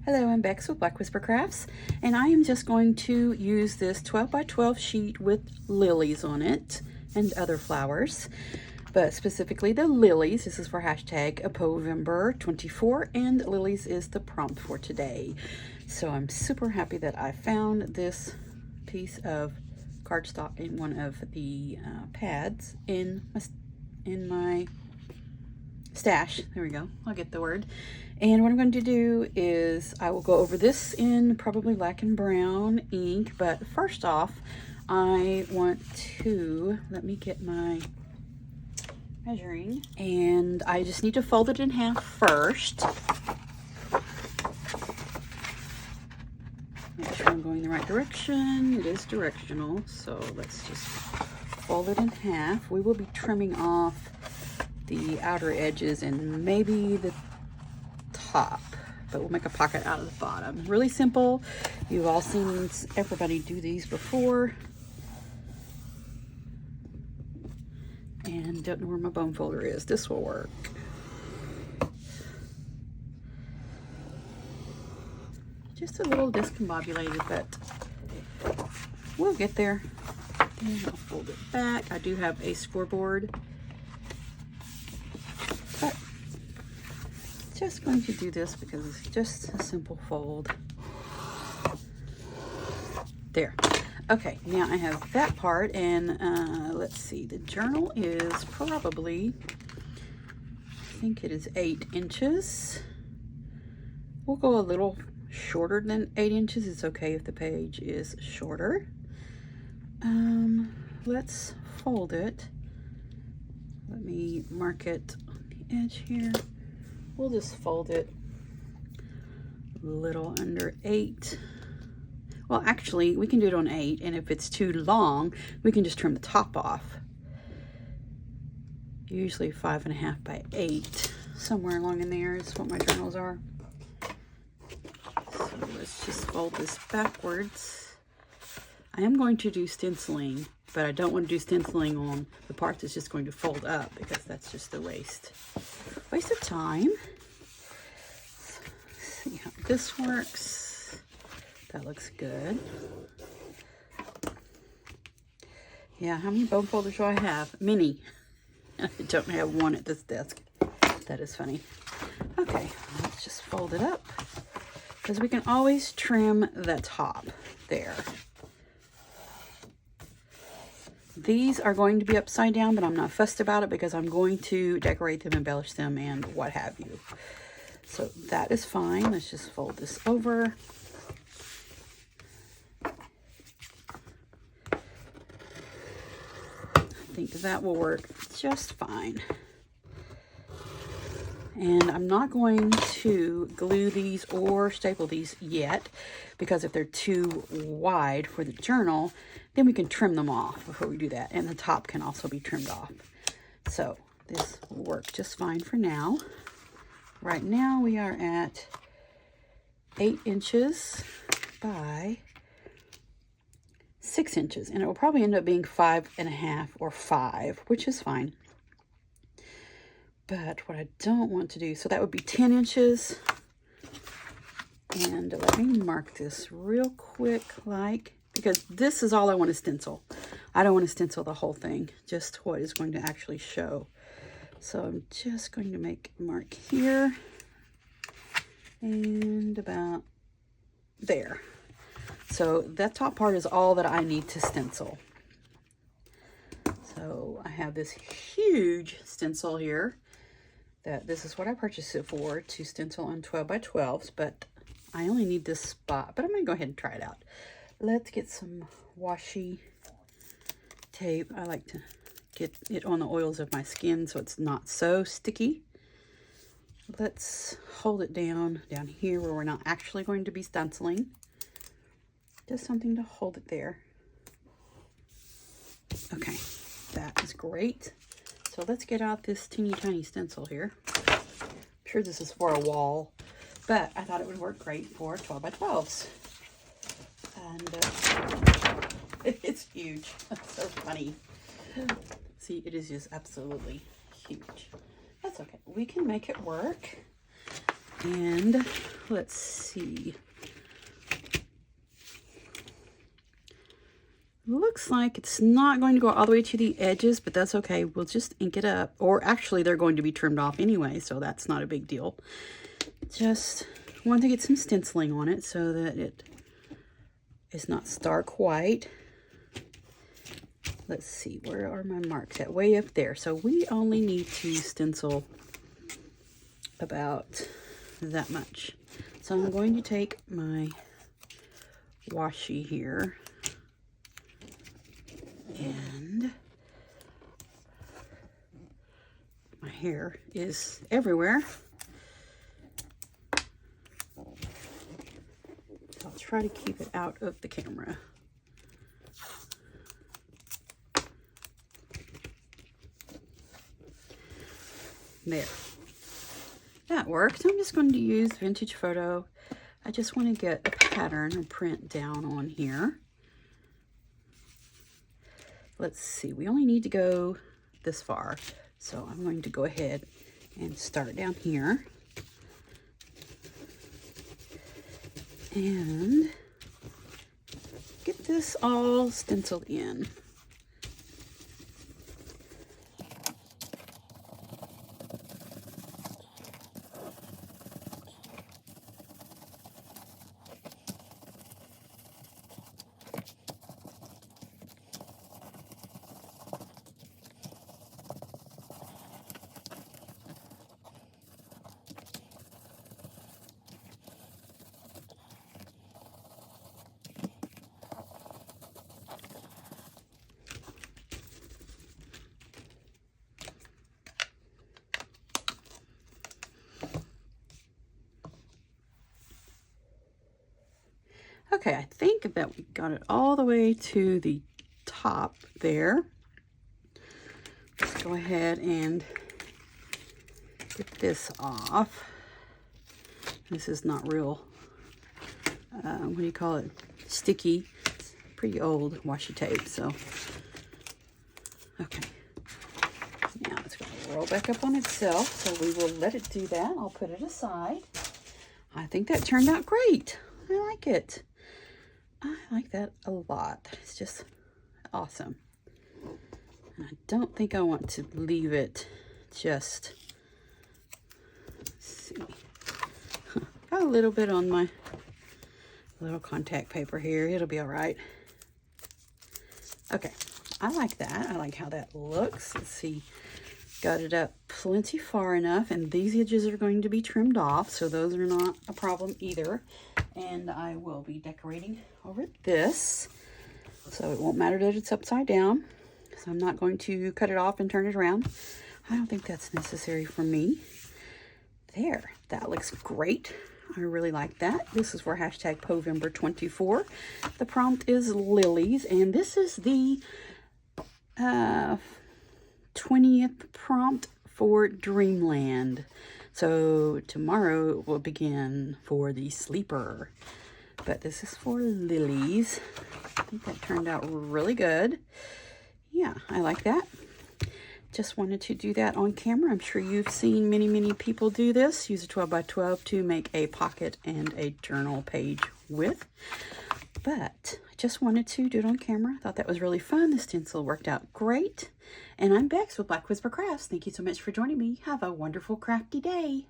Hello, I'm Bex with Black Whisper Crafts, and I am just going to use this 12 by 12 sheet with lilies on it and other flowers, but specifically the lilies. This is for hashtag Apovember24, and lilies is the prompt for today. So I'm super happy that I found this piece of cardstock in one of the pads in my stash. There we go. I'll get the word. And what I'm going to do is I will go over this in probably black and brown ink. But first off, I want to, let me get my measuring. And I just need to fold it in half first. Make sure I'm going the right direction. It is directional. So let's just fold it in half. We will be trimming off the outer edges and maybe the top, but we'll make a pocket out of the bottom. Really simple. You've all seen everybody do these before. And don't know where my bone folder is. This will work. Just a little discombobulated, but we'll get there. And I'll fold it back. I do have a scoreboard, but just going to do this because it's just a simple fold. There. Okay, now I have that part, and let's see, the journal is probably, I think it is 8 inches. We'll go a little shorter than 8 inches. It's okay if the page is shorter. Let's fold it. Let me mark it on the edge here. We'll just fold it a little under 8. Well, actually, we can do it on 8, and if it's too long, we can just trim the top off. Usually 5.5 by 8. Somewhere along in there is what my journals are. So let's just fold this backwards. I am going to do stenciling, but I don't want to do stenciling on the part that's just going to fold up because that's just a waste of time. Let's see how this works. That looks good. Yeah, how many bone folders do I have? Many. I don't have one at this desk. That is funny. Okay, let's just fold it up because we can always trim the top there. These are going to be upside down, but I'm not fussed about it because I'm going to decorate them, embellish them, and what have you. So that is fine. Let's just fold this over. I think that will work just fine. And I'm not going to glue these or staple these yet because if they're too wide for the journal, then we can trim them off before we do that. And the top can also be trimmed off. So this will work just fine for now. Right now we are at 8 inches by 6 inches. And it will probably end up being 5.5 or 5, which is fine. But what I don't want to do, so that would be 10 inches. And let me mark this real quick, because this is all I want to stencil. I don't want to stencil the whole thing, just what is going to actually show. So I'm just going to make a mark here and about there. So that top part is all that I need to stencil. So I have this huge stencil here. This is what I purchased it for, to stencil on 12 by 12s, but I only need this spot, but I'm going to go ahead and try it out. Let's get some washi tape. I like to get it on the oils of my skin so it's not so sticky. Let's hold it down here where we're not actually going to be stenciling. Just something to hold it there. Okay, that is great. So let's get out this teeny tiny stencil here. I'm sure this is for a wall, but I thought it would work great for 12 by 12s. And it's huge. That's so funny. See, it is just absolutely huge. That's okay. We can make it work. And let's see. Looks like it's not going to go all the way to the edges, but that's okay. We'll just ink it up. Or actually, they're going to be trimmed off anyway, so that's not a big deal. Just want to get some stenciling on it so that it is not stark white. Let's see, where are my marks at? Way up there. So we only need to stencil about that much. So I'm going to take my washi here, and my hair is everywhere. I'll try to keep it out of the camera. There. That works. I'm just going to use Vintage Photo. I just want to get a pattern and print down on here. Let's see, we only need to go this far. So I'm going to go ahead and start down here. And get this all stenciled in. Okay, I think that we got it all the way to the top there. Let's go ahead and get this off. This is not real, what do you call it? Sticky. It's pretty old washi tape, so. Okay. Now it's going to roll back up on itself, so we will let it do that. I'll put it aside. I think that turned out great. I like it. I like that a lot. It's just awesome. And I don't think I want to leave it just, let's see, got a little bit on my little contact paper here. It'll be all right. Okay, I like that. I like how that looks. Let's see, got it up plenty far enough, and these edges are going to be trimmed off, so those are not a problem either. And I will be decorating over this, so it won't matter that it's upside down, because I'm not going to cut it off and turn it around. I don't think that's necessary for me. There, that looks great. I really like that. This is for hashtag Povember24. The prompt is Lilies, and this is the 20th prompt for Dreamland. So tomorrow will begin for the sleeper, but this is for Lilies. I think that turned out really good. Yeah, I like that. Just wanted to do that on camera. I'm sure you've seen many people do this. Use a 12 by 12 to make a pocket and a journal page with. But I just wanted to do it on camera. Thought that was really fun. The stencil worked out great. And I'm Bex with Black Whisper Crafts. Thank you so much for joining me. Have a wonderful crafty day.